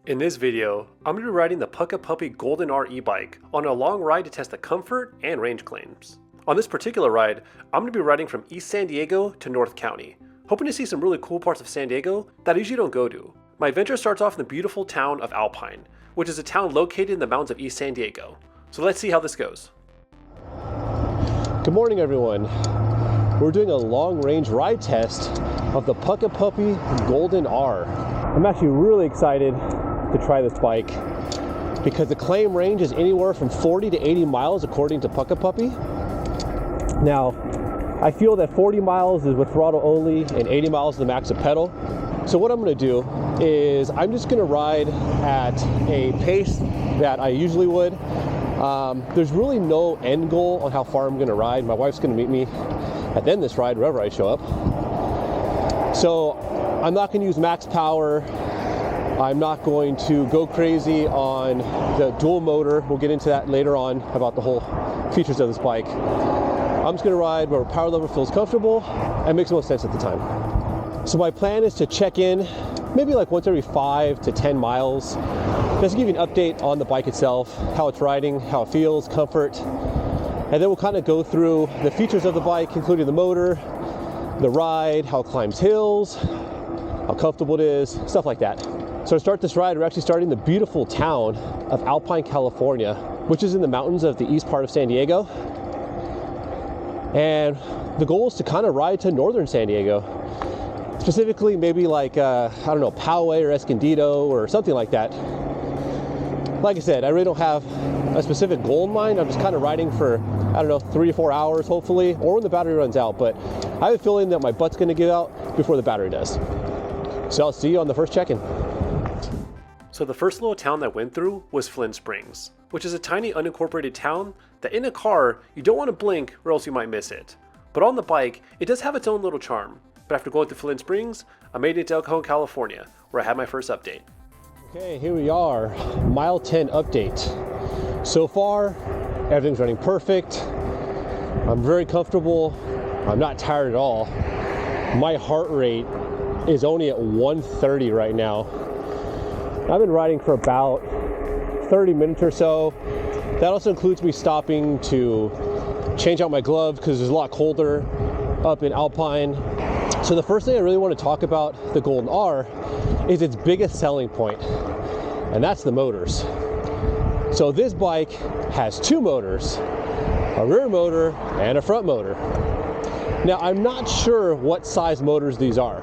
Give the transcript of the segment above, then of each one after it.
In this video, I'm going to be riding the Puckipuppy GoldenR E-Bike on a long ride to test the comfort and range claims. On this particular ride, I'm going to be riding from East San Diego to North County, hoping to see some really cool parts of San Diego that I usually don't go to. My adventure starts off in the beautiful town of Alpine, which is a town located in the mountains of East San Diego. So let's see how this goes. Good morning, everyone. We're doing a long-range ride test of the Puckipuppy GoldenR. I'm actually really excited to try this bike because the claim range is anywhere from 40 to 80 miles according to Puckipuppy. Now, I feel that 40 miles is with throttle only and 80 miles is the max of pedal. So what I'm going to do is I'm just going to ride at a pace that I usually would. There's really no end goal on how far I'm going to ride. My wife's going to meet me at the end of this ride wherever I show up. So I'm not going to use max power. I'm not going to go crazy on the dual motor. We'll get into that later on about the whole features of this bike. I'm just going to ride where power level feels comfortable and makes the most sense at the time. So my plan is to check in maybe like once every 5 to 10 miles, just to give you an update on the bike itself, how it's riding, how it feels, comfort. And then we'll kind of go through the features of the bike, including the motor, the ride, how it climbs hills, how comfortable it is, stuff like that. So to start this ride, we're actually starting the beautiful town of Alpine, California, which is in the mountains of the east part of San Diego. And the goal is to kind of ride to northern San Diego, specifically maybe like, I don't know, Poway or Escondido or something like that. Like I said, I really don't have a specific goal in mind. I'm just kind of riding for, I don't know, 3 to 4 hours, hopefully, or when the battery runs out. But I have a feeling that my butt's going to give out before the battery does. So I'll see you on the first check-in. So the first little town that I went through was Flint Springs, which is a tiny unincorporated town that in a car, you don't want to blink or else you might miss it. But on the bike, it does have its own little charm. But after going to Flint Springs, I made it to El Cajon, California, where I had my first update. Okay, here we are, mile 10 update. So far, everything's running perfect. I'm very comfortable. I'm not tired at all. My heart rate is only at 130 right now. I've been riding for about 30 minutes or so. That also includes me stopping to change out my gloves because it's a lot colder up in Alpine. So the first thing I really want to talk about the GoldenR is its biggest selling point, and that's the motors. So this bike has 2 motors, a rear motor and a front motor. Now I'm not sure what size motors these are,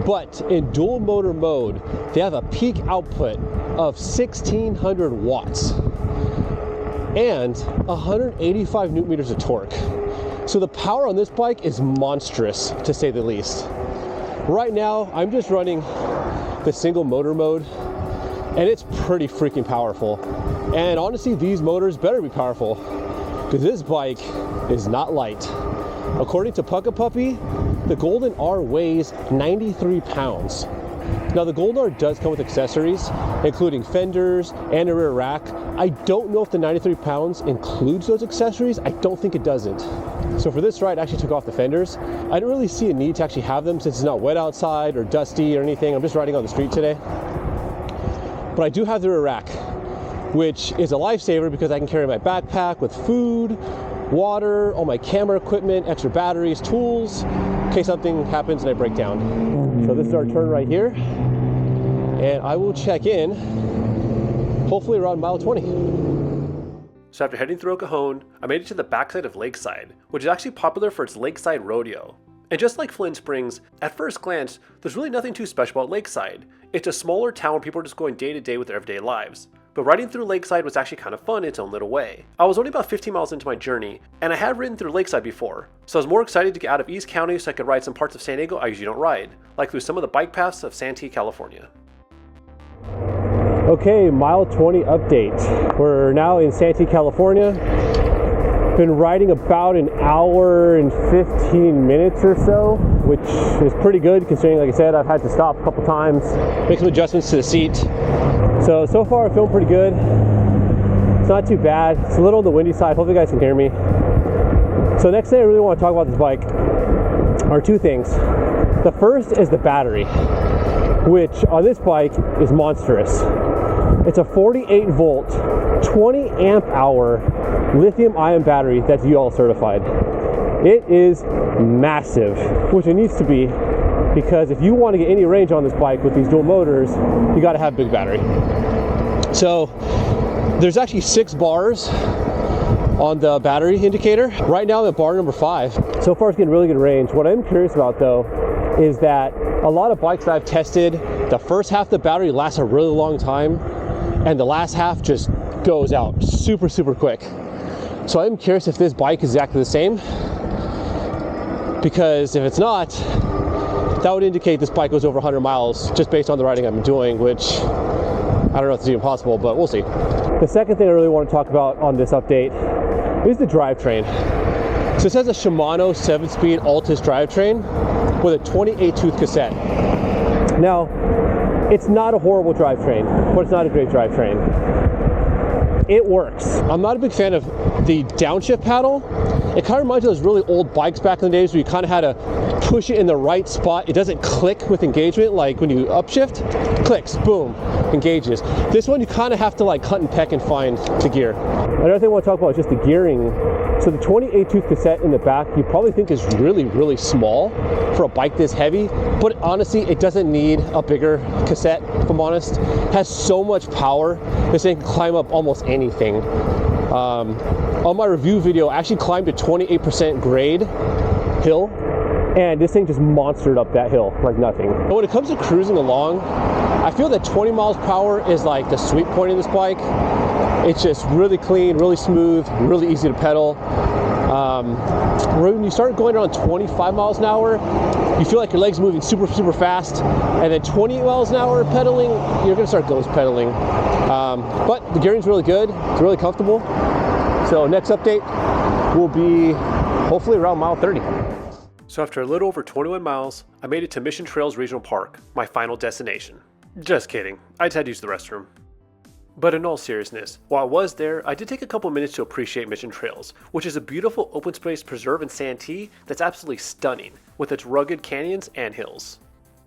but in dual motor mode, they have a peak output of 1600 watts and 185 newton meters of torque. So the power on this bike is monstrous, to say the least. Right now, I'm just running the single motor mode, and it's pretty freaking powerful. And honestly, these motors better be powerful, because this bike is not light. According to Puckipuppy, the GoldenR weighs 93 pounds. Now the GoldenR does come with accessories, including fenders and a rear rack. I don't know if the 93 pounds includes those accessories. I don't think it doesn't. So for this ride, I actually took off the fenders. I didn't really see a need to actually have them since it's not wet outside or dusty or anything. I'm just riding on the street today. But I do have the rear rack, which is a lifesaver because I can carry my backpack with food, water, all my camera equipment, extra batteries, tools, in case something happens and I break down. So this is our turn right here, and I will check in hopefully around mile 20. So after heading through El Cajon, I made it to the backside of Lakeside, which is actually popular for its Lakeside Rodeo. And just like Flint Springs, at first glance, there's really nothing too special about Lakeside. It's a smaller town where people are just going day to day with their everyday lives. But riding through Lakeside was actually kind of fun in its own little way. I was only about 15 miles into my journey, and I had ridden through Lakeside before, so I was more excited to get out of East County so I could ride some parts of San Diego I usually don't ride, like through some of the bike paths of Santee, California. Okay, mile 20 update. We're now in Santee, California. Been riding about an hour and 15 minutes or so, which is pretty good considering, like I said, I've had to stop a couple times, make some adjustments to the seat. So far I'm feeling pretty good. It's not too bad. It's a little on the windy side. Hopefully you guys can hear me. So next thing I really want to talk about this bike are 2 things. The first is the battery, which on this bike is monstrous. It's a 48 volt, 20 amp hour lithium ion battery that's UL certified. It is massive, which it needs to be, because if you want to get any range on this bike with these dual motors, you got to have a big battery. So there's actually 6 bars on the battery indicator. Right now I'm at bar number 5. So far it's getting really good range. What I'm curious about though is that a lot of bikes that I've tested, the first half of the battery lasts a really long time and the last half just goes out super quick. So I'm curious if this bike is exactly the same, because if it's not, that would indicate this bike goes over 100 miles just based on the riding I'm doing, which I don't know if it's even possible, but we'll see. The second thing I really want to talk about on this update is the drivetrain. So this has a Shimano 7-speed Altus drivetrain with a 28 tooth cassette. Now, it's not a horrible drivetrain, but it's not a great drivetrain. It works. I'm not a big fan of the downshift paddle. It kind of reminds me of those really old bikes back in the days where you kind of had to push it in the right spot. It doesn't click with engagement, like when you upshift, clicks, boom, engages. This one you kind of have to like hunt and peck and find the gear. Another thing I want to talk about is just the gearing. So the 28 tooth cassette in the back, you probably think is really small for a bike this heavy, but honestly, it doesn't need a bigger cassette, if I'm honest. It has so much power, this thing can climb up almost anything. On my review video, I actually climbed a 28% grade hill, and this thing just monstered up that hill like nothing. And when it comes to cruising along, I feel that 20 miles per hour is like the sweet point of this bike. It's just really clean, really smooth, really easy to pedal. When you start going around 25 miles an hour, you feel like your legs moving super fast, and then 28 miles an hour pedaling, you're gonna start ghost pedaling. But the gearing's really good, it's really comfortable. So next update will be hopefully around mile 30. So after a little over 21 miles, I made it to Mission Trails Regional Park, my final destination. Just kidding, I just had to use the restroom. But in all seriousness, while I was there, I did take a couple minutes to appreciate Mission Trails, which is a beautiful open space preserve in Santee that's absolutely stunning, with its rugged canyons and hills.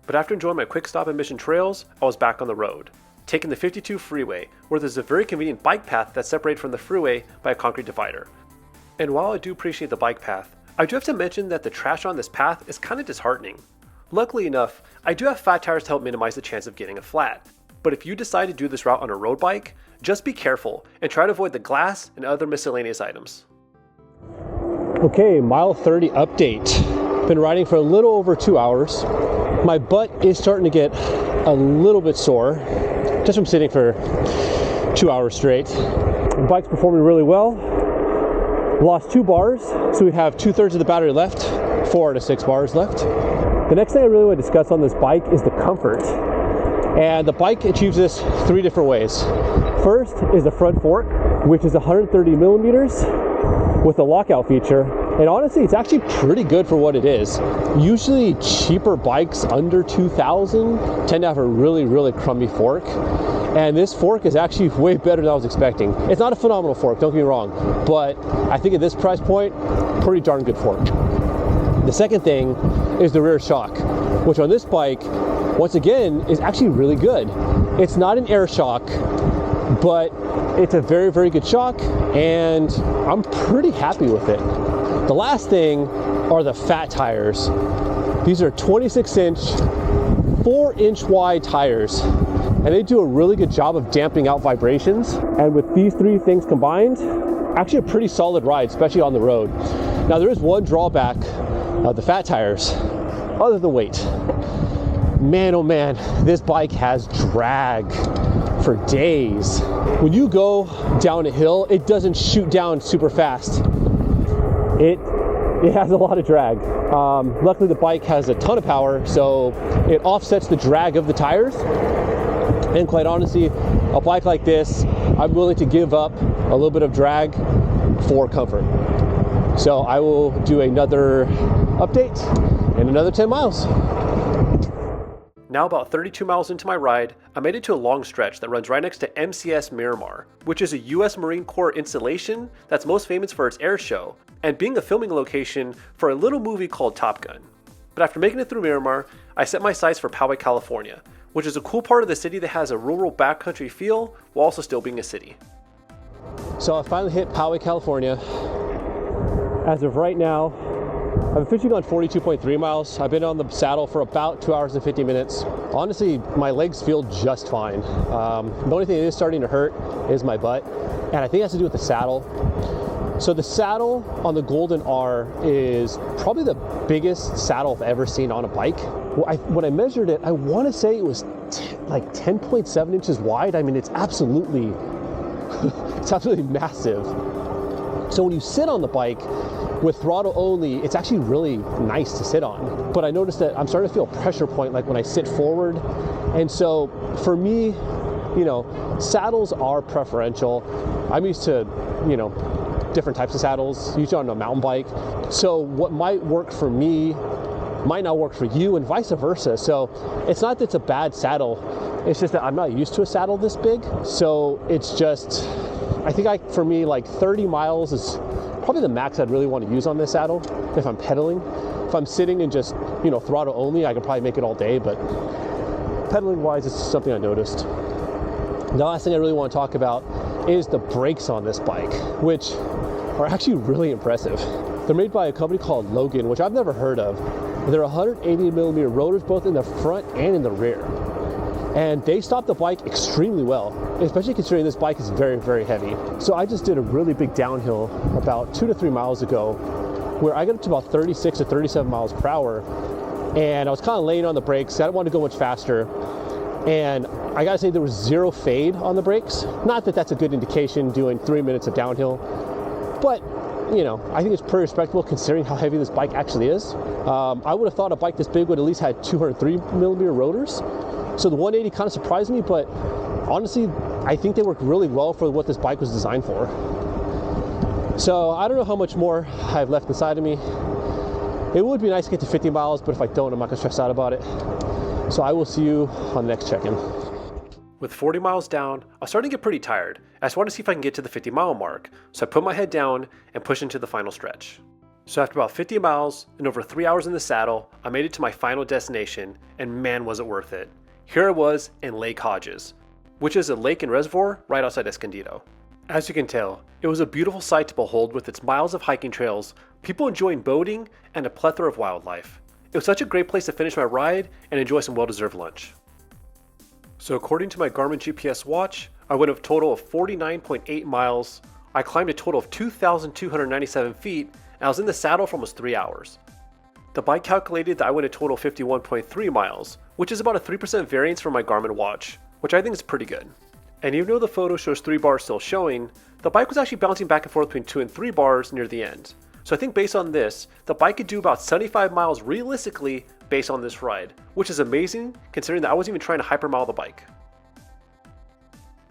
But after enjoying my quick stop at Mission Trails, I was back on the road, taking the 52 freeway, where there's a very convenient bike path that's separated from the freeway by a concrete divider. And while I do appreciate the bike path, I do have to mention that the trash on this path is kind of disheartening. Luckily enough, I do have fat tires to help minimize the chance of getting a flat. But if you decide to do this route on a road bike, just be careful and try to avoid the glass and other miscellaneous items. Okay, mile 30 update. Been riding for a little over 2 hours. My butt is starting to get a little bit sore, just from sitting for 2 hours straight. The bike's performing really well. Lost 2 bars, so we have 2/3 of the battery left, 4 out of 6 bars left. The next thing I really want to discuss on this bike is the comfort. And the bike achieves this 3 different ways. First is the front fork, which is 130 millimeters with a lockout feature. And honestly, it's actually pretty good for what it is. Usually cheaper bikes under 2,000 tend to have a really crummy fork. And this fork is actually way better than I was expecting. It's not a phenomenal fork, don't get me wrong, but I think at this price point, pretty darn good fork. The second thing is the rear shock, which on this bike, once again, is actually really good. It's not an air shock, but it's a very good shock, and I'm pretty happy with it. The last thing are the fat tires. These are 26-inch, 4-inch wide tires, and they do a really good job of dampening out vibrations. And with these 3 things combined, actually a pretty solid ride, especially on the road. Now there is one drawback of the fat tires, other than weight. Man, oh man, this bike has drag for days. When you go down a hill, it doesn't shoot down super fast. It has a lot of drag. Luckily the bike has a ton of power, so it offsets the drag of the tires. And quite honestly, a bike like this, I'm willing to give up a little bit of drag for comfort. So I will do another update in another 10 miles. Now about 32 miles into my ride, I made it to a long stretch that runs right next to MCS Miramar, which is a US Marine Corps installation that's most famous for its air show, and being a filming location for a little movie called Top Gun. But after making it through Miramar, I set my sights for Poway, California, which is a cool part of the city that has a rural backcountry feel while also still being a city. So I finally hit Poway, California. As of right now, I've officially gone 42.3 miles. I've been on the saddle for about 2 hours and 50 minutes. Honestly, my legs feel just fine. The only thing that is starting to hurt is my butt, and I think it has to do with the saddle. So the saddle on the GoldenR is probably the biggest saddle I've ever seen on a bike. When I measured it, I want to say it was like 10.7 inches wide. I mean, it's absolutely massive. So when you sit on the bike with throttle only, it's actually really nice to sit on. But I noticed that I'm starting to feel a pressure point like when I sit forward. And so for me, you know, saddles are preferential. I'm used to, you know, different types of saddles, usually on a mountain bike. So what might work for me might not work for you, and vice versa. So it's not that it's a bad saddle, it's just that I'm not used to a saddle this big. So it's just, I think for me, like 30 miles is probably the max I'd really want to use on this saddle if I'm pedaling. If I'm sitting and just, you know, throttle only, I could probably make it all day, but pedaling wise, it's something I noticed. The last thing I really want to talk about is the brakes on this bike, which are actually really impressive. They're made by a company called Logan, which I've never heard of. They're 180 millimeter rotors, both in the front and in the rear. And they stop the bike extremely well, especially considering this bike is very, very heavy. So I just did a really big downhill about 2 to 3 miles ago, where I got up to about 36 to 37 miles per hour. And I was kind of laying on the brakes. I didn't want to go much faster. And I gotta say, there was zero fade on the brakes. Not that that's a good indication doing 3 minutes of downhill, but you know, I think it's pretty respectable considering how heavy this bike actually is. I would have thought a bike this big would at least had 203 millimeter rotors. So the 180 kind of surprised me, but honestly, I think they work really well for what this bike was designed for. So I don't know how much more I have left inside of me. It would be nice to get to 50 miles, but if I don't, I'm not gonna stress out about it. So I will see you on the next check-in. With 40 miles down, I was starting to get pretty tired. I just wanted to see if I can get to the 50 mile mark, so I put my head down and pushed into the final stretch. So after about 50 miles and over 3 hours in the saddle, I made it to my final destination, and man was it worth it. Here I was in Lake Hodges, which is a lake and reservoir right outside Escondido. As you can tell, it was a beautiful sight to behold with its miles of hiking trails, people enjoying boating, and a plethora of wildlife. It was such a great place to finish my ride and enjoy some well-deserved lunch. So according to my Garmin GPS watch, I went a total of 49.8 miles, I climbed a total of 2,297 feet, and I was in the saddle for almost 3 hours. The bike calculated that I went a total of 51.3 miles, which is about a 3% variance from my Garmin watch, which I think is pretty good. And even though the photo shows 3 bars still showing, the bike was actually bouncing back and forth between 2 and 3 bars near the end. So I think based on this, the bike could do about 75 miles realistically based on this ride, which is amazing considering that I wasn't even trying to hypermile the bike.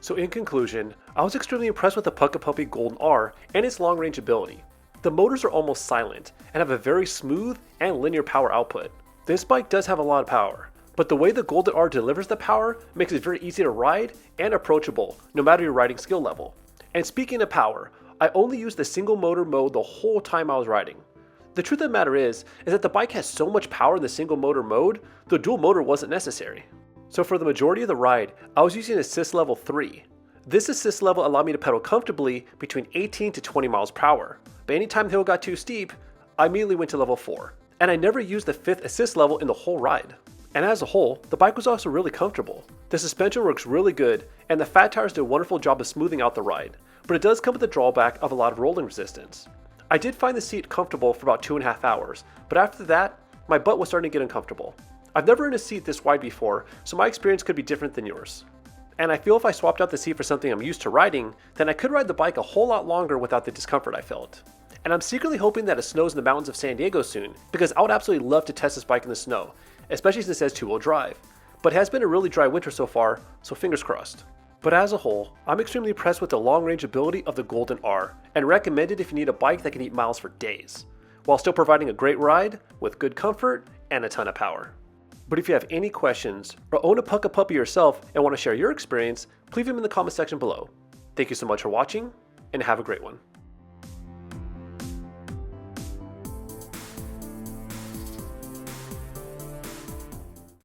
So in conclusion, I was extremely impressed with the Puckipuppy GoldenR and its long range ability. The motors are almost silent and have a very smooth and linear power output. This bike does have a lot of power, but the way the GoldenR delivers the power makes it very easy to ride and approachable no matter your riding skill level. And speaking of power, I only used the single motor mode the whole time I was riding. The truth of the matter is that the bike has so much power in the single motor mode, the dual motor wasn't necessary. So for the majority of the ride, I was using assist level 3. This assist level allowed me to pedal comfortably between 18 to 20 miles per hour, but anytime the hill got too steep, I immediately went to level 4. And I never used the 5th assist level in the whole ride. And as a whole, the bike was also really comfortable. The suspension works really good, and the fat tires did a wonderful job of smoothing out the ride, but it does come with the drawback of a lot of rolling resistance. I did find the seat comfortable for about 2.5 hours, but after that, my butt was starting to get uncomfortable. I've never in a seat this wide before, so my experience could be different than yours. And I feel if I swapped out the seat for something I'm used to riding, then I could ride the bike a whole lot longer without the discomfort I felt. And I'm secretly hoping that it snows in the mountains of San Diego soon, because I would absolutely love to test this bike in the snow, especially since it says 2-wheel drive. But it has been a really dry winter so far, so fingers crossed. But as a whole, I'm extremely impressed with the long-range ability of the GoldenR, and recommend it if you need a bike that can eat miles for days, while still providing a great ride with good comfort and a ton of power. But if you have any questions, or own a Puckipuppy yourself and want to share your experience, please leave them in the comment section below. Thank you so much for watching, and have a great one.